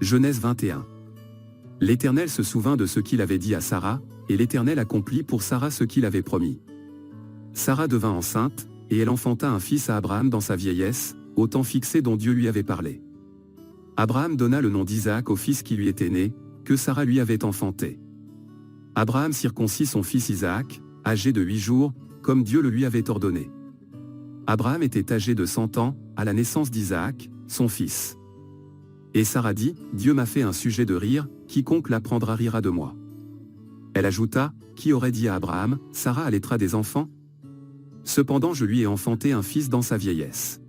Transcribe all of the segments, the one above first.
Genèse 21. L'Éternel se souvint de ce qu'il avait dit à Sarah, et l'Éternel accomplit pour Sarah ce qu'il avait promis. Sarah devint enceinte, et elle enfanta un fils à Abraham dans sa vieillesse, au temps fixé dont Dieu lui avait parlé. Abraham donna le nom d'Isaac au fils qui lui était né, que Sarah lui avait enfanté. Abraham circoncit son fils Isaac, âgé de 8 jours, comme Dieu le lui avait ordonné. Abraham était âgé de 100 ans, à la naissance d'Isaac, son fils. Et Sarah dit, Dieu m'a fait un sujet de rire, quiconque l'apprendra rira de moi. Elle ajouta, qui aurait dit à Abraham, Sarah allaitera des enfants? Cependant je lui ai enfanté un fils dans sa vieillesse.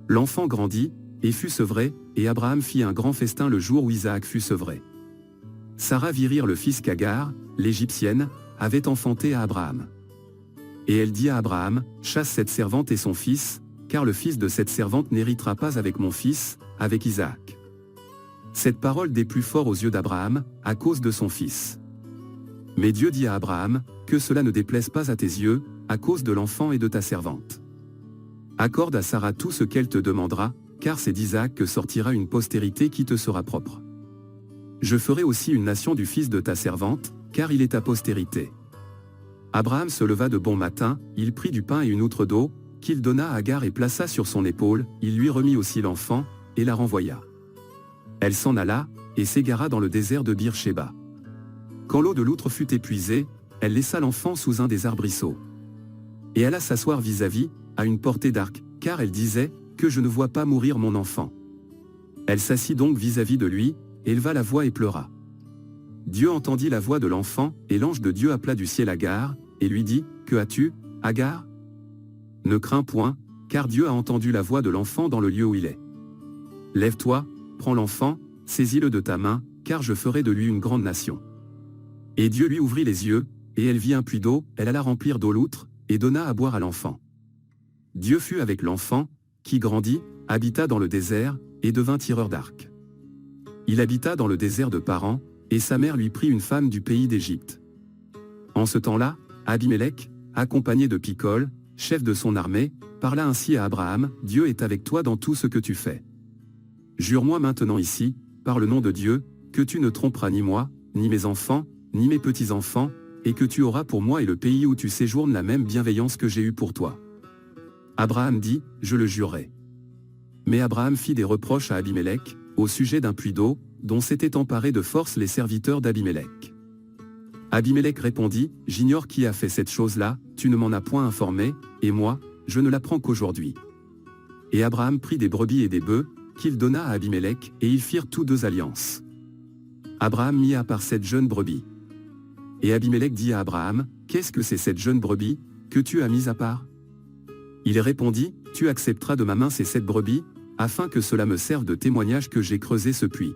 L'enfant grandit, et fut sevré, et Abraham fit un grand festin le jour où Isaac fut sevré. Sarah vit rire le fils qu'Agar, l'Égyptienne, avait enfanté à Abraham. Et elle dit à Abraham, chasse cette servante et son fils, car le fils de cette servante n'héritera pas avec mon fils, avec Isaac. Cette parole déplut fort aux yeux d'Abraham, à cause de son fils. Mais Dieu dit à Abraham, que cela ne déplaise pas à tes yeux, à cause de l'enfant et de ta servante. Accorde à Sarah tout ce qu'elle te demandera, car c'est d'Isaac que sortira une postérité qui te sera propre. Je ferai aussi une nation du fils de ta servante, car il est ta postérité. Abraham se leva de bon matin, il prit du pain et une outre d'eau, qu'il donna à Agar et plaça sur son épaule, il lui remit aussi l'enfant, et la renvoya. Elle s'en alla, et s'égara dans le désert de Bir-Shéba. Quand l'eau de l'outre fut épuisée, elle laissa l'enfant sous un des arbrisseaux. Et alla s'asseoir vis-à-vis, à une portée d'arc, car elle disait, que je ne vois pas mourir mon enfant. Elle s'assit donc vis-à-vis de lui, éleva la voix et pleura. Dieu entendit la voix de l'enfant, et l'ange de Dieu appela du ciel Agar, et lui dit, que as-tu, Agar? Ne crains point, car Dieu a entendu la voix de l'enfant dans le lieu où il est. Lève-toi, prends l'enfant, saisis-le de ta main, car je ferai de lui une grande nation. Et Dieu lui ouvrit les yeux, et elle vit un puits d'eau, elle alla remplir d'eau l'outre, et donna à boire à l'enfant. Dieu fut avec l'enfant, qui grandit, habita dans le désert, et devint tireur d'arc. Il habita dans le désert de Paran, et sa mère lui prit une femme du pays d'Égypte. En ce temps-là, Abimélec, accompagné de Picol, chef de son armée, parla ainsi à Abraham, Dieu est avec toi dans tout ce que tu fais. Jure-moi maintenant ici, par le nom de Dieu, que tu ne tromperas ni moi, ni mes enfants, ni mes petits-enfants, et que tu auras pour moi et le pays où tu séjournes la même bienveillance que j'ai eue pour toi. Abraham dit, je le jurerai. Mais Abraham fit des reproches à Abimélec, au sujet d'un puits d'eau, dont s'étaient emparés de force les serviteurs d'Abimélec. Abimélec répondit, j'ignore qui a fait cette chose-là, tu ne m'en as point informé, et moi, je ne l'apprends qu'aujourd'hui. Et Abraham prit des brebis et des bœufs, qu'il donna à Abimélec, et ils firent tous deux alliance. Abraham mit à part cette jeune brebis. Et Abimélec dit à Abraham, qu'est-ce que c'est cette jeune brebis, que tu as mise à part? Il répondit, tu accepteras de ma main ces 7 brebis, afin que cela me serve de témoignage que j'ai creusé ce puits.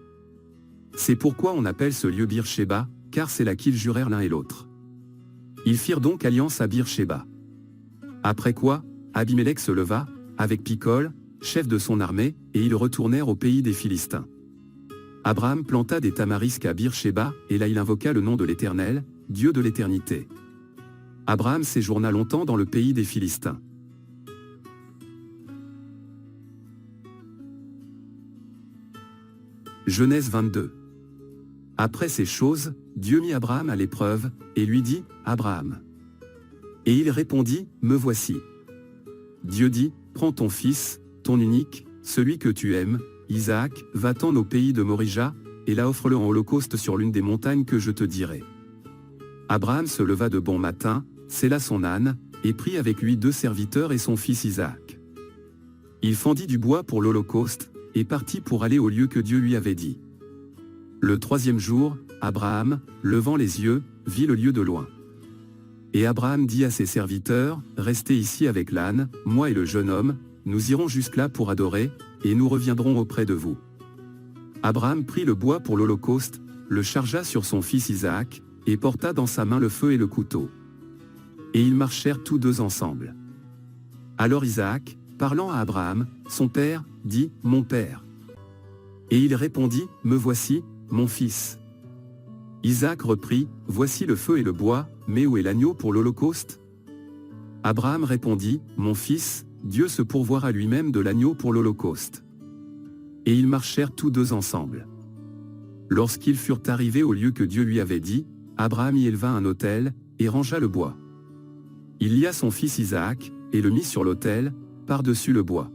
C'est pourquoi on appelle ce lieu Bir-Shéba, car c'est là qu'ils jurèrent l'un et l'autre. Ils firent donc alliance à Bir-Shéba. Après quoi, Abimélec se leva, avec Picol, chef de son armée, et ils retournèrent au pays des Philistins. Abraham planta des tamarisques à Bir-Shéba, et là il invoqua le nom de l'Éternel, Dieu de l'éternité. Abraham séjourna longtemps dans le pays des Philistins. Genèse 22. Après ces choses, Dieu mit Abraham à l'épreuve, et lui dit, Abraham. Et il répondit, me voici. Dieu dit, prends ton fils, ton unique, celui que tu aimes, Isaac, va-t'en au pays de Morija, et là offre-le en holocauste sur l'une des montagnes que je te dirai. Abraham se leva de bon matin, sella son âne, et prit avec lui 2 serviteurs et son fils Isaac. Il fendit du bois pour l'holocauste, et partit pour aller au lieu que Dieu lui avait dit. Le 3e jour, Abraham, levant les yeux, vit le lieu de loin. Et Abraham dit à ses serviteurs, restez ici avec l'âne, moi et le jeune homme, nous irons jusque-là pour adorer, et nous reviendrons auprès de vous. Abraham prit le bois pour l'holocauste, le chargea sur son fils Isaac, et porta dans sa main le feu et le couteau. Et ils marchèrent tous deux ensemble. Alors Isaac, parlant à Abraham, son père, dit, mon père. Et il répondit, me voici, mon fils. Isaac reprit, voici le feu et le bois, mais où est l'agneau pour l'holocauste? Abraham répondit, mon fils, Dieu se pourvoira lui-même de l'agneau pour l'holocauste. Et ils marchèrent tous deux ensemble. Lorsqu'ils furent arrivés au lieu que Dieu lui avait dit, Abraham y éleva un autel, et rangea le bois. Il lia son fils Isaac, et le mit sur l'autel, par-dessus le bois.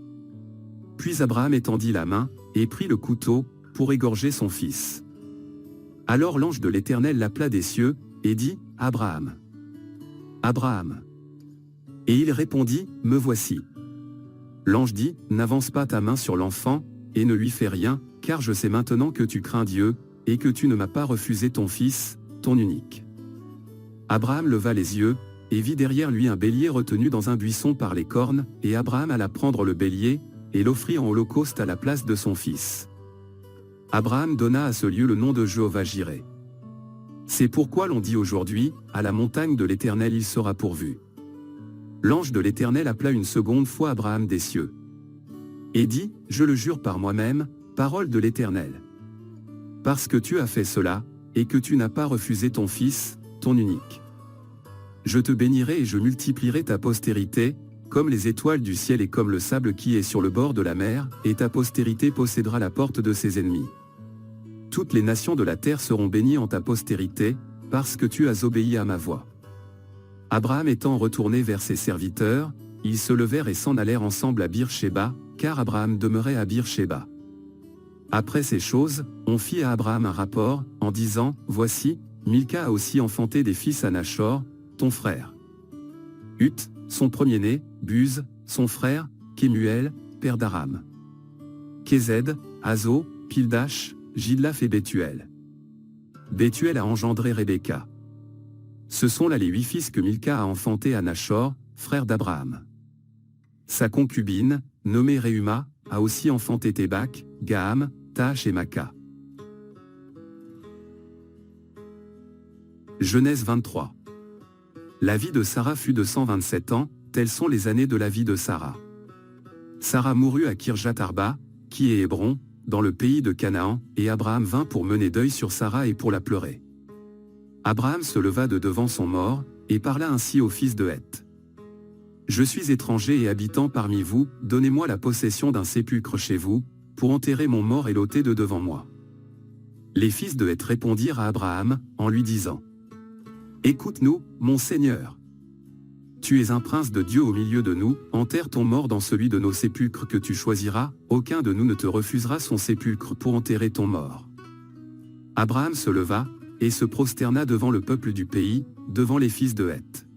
Puis Abraham étendit la main, et prit le couteau, pour égorger son fils. Alors l'ange de l'Éternel l'appela des cieux, et dit, Abraham. Abraham. Et il répondit, Me voici. L'ange dit, N'avance pas ta main sur l'enfant, et ne lui fais rien, car je sais maintenant que tu crains Dieu, et que tu ne m'as pas refusé ton fils, ton unique. Abraham leva les yeux, et vit derrière lui un bélier retenu dans un buisson par les cornes, et Abraham alla prendre le bélier, et l'offrit en holocauste à la place de son fils. Abraham donna à ce lieu le nom de Jéhovah-Jireh. C'est pourquoi l'on dit aujourd'hui, à la montagne de l'Éternel il sera pourvu. L'ange de l'Éternel appela une seconde fois Abraham des cieux. Et dit, Je le jure par moi-même, parole de l'Éternel. Parce que tu as fait cela, et que tu n'as pas refusé ton fils, ton unique. Je te bénirai et je multiplierai ta postérité, comme les étoiles du ciel et comme le sable qui est sur le bord de la mer, et ta postérité possédera la porte de ses ennemis. Toutes les nations de la terre seront bénies en ta postérité, parce que tu as obéi à ma voix. Abraham étant retourné vers ses serviteurs, ils se levèrent et s'en allèrent ensemble à Bir-Shéba, car Abraham demeurait à Bir-Shéba. Après ces choses, on fit à Abraham un rapport, en disant, Voici, Milca a aussi enfanté des fils à Nachor, ton frère. Huth, son premier-né, Buz, son frère, Kemuel, père d'Aram. Kézed, Hazo, Pildash, Jidlaph et Bethuel. Bethuel a engendré Rebecca. Ce sont là les 8 fils que Milca a enfantés à Nachor, frère d'Abraham. Sa concubine, nommée Réhuma, a aussi enfanté Tébach, Gaham, Taach et Maca. Genèse 23. La vie de Sarah fut de 127 ans, telles sont les années de la vie de Sarah. Sarah mourut à Kirjath Arba, qui est Hébron, dans le pays de Canaan, et Abraham vint pour mener deuil sur Sarah et pour la pleurer. Abraham se leva de devant son mort, et parla ainsi au fils de Heth. Je suis étranger et habitant parmi vous, donnez-moi la possession d'un sépulcre chez vous, pour enterrer mon mort et l'ôter de devant moi. Les fils de Heth répondirent à Abraham, en lui disant, Écoute-nous, mon Seigneur. Tu es un prince de Dieu au milieu de nous, enterre ton mort dans celui de nos sépulcres que tu choisiras, aucun de nous ne te refusera son sépulcre pour enterrer ton mort. Abraham se leva, et se prosterna devant le peuple du pays, devant les fils de Heth.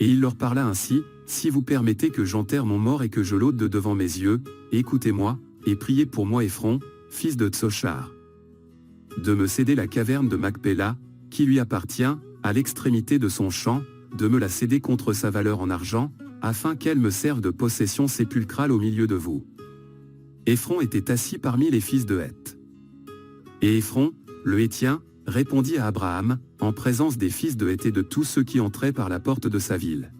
Et il leur parla ainsi, Si vous permettez que j'enterre mon mort et que je l'ôte de devant mes yeux, écoutez-moi, et priez pour moi Éphron, fils de Tsochar, de me céder la caverne de Macpéla, qui lui appartient, à l'extrémité de son champ, de me la céder contre sa valeur en argent, afin qu'elle me serve de possession sépulcrale au milieu de vous. Éphron était assis parmi les fils de Heth. Et Éphron, le Héthien, répondit à Abraham, en présence des fils de Heth et de tous ceux qui entraient par la porte de sa ville.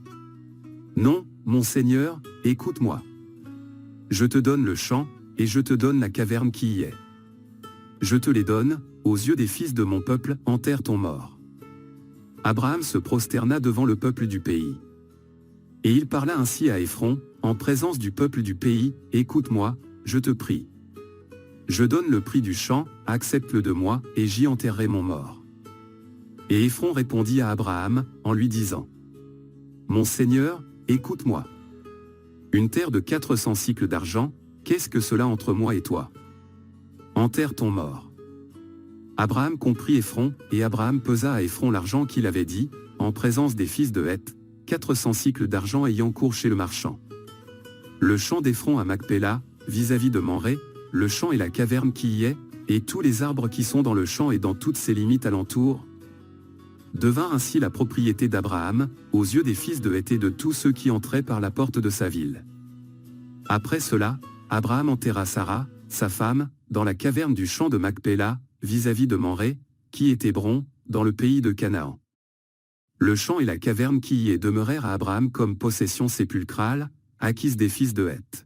Non, mon Seigneur, écoute-moi. Je te donne le champ, et je te donne la caverne qui y est. Je te les donne, aux yeux des fils de mon peuple, enterre ton mort. Abraham se prosterna devant le peuple du pays. Et il parla ainsi à Éphron, en présence du peuple du pays, écoute-moi, je te prie. Je donne le prix du champ, accepte-le de moi, et j'y enterrerai mon mort. Et Éphron répondit à Abraham, en lui disant, Mon Seigneur, écoute-moi. Une terre de 400 cycles d'argent, qu'est-ce que cela entre moi et toi? Enterre ton mort. Abraham comprit Éphron, et Abraham pesa à Éphron l'argent qu'il avait dit, en présence des fils de Heth, 400 cycles d'argent ayant cours chez le marchand. Le champ d'Éphron à Macpéla, vis-à-vis de Mamré, le champ et la caverne qui y est, et tous les arbres qui sont dans le champ et dans toutes ses limites alentour, devint ainsi la propriété d'Abraham, aux yeux des fils de Heth et de tous ceux qui entraient par la porte de sa ville. Après cela, Abraham enterra Sarah, sa femme, dans la caverne du champ de Macpéla, vis-à-vis de Mamré, qui est Hébron, dans le pays de Canaan. Le champ et la caverne qui y est demeurèrent à Abraham comme possession sépulcrale, acquise des fils de Heth.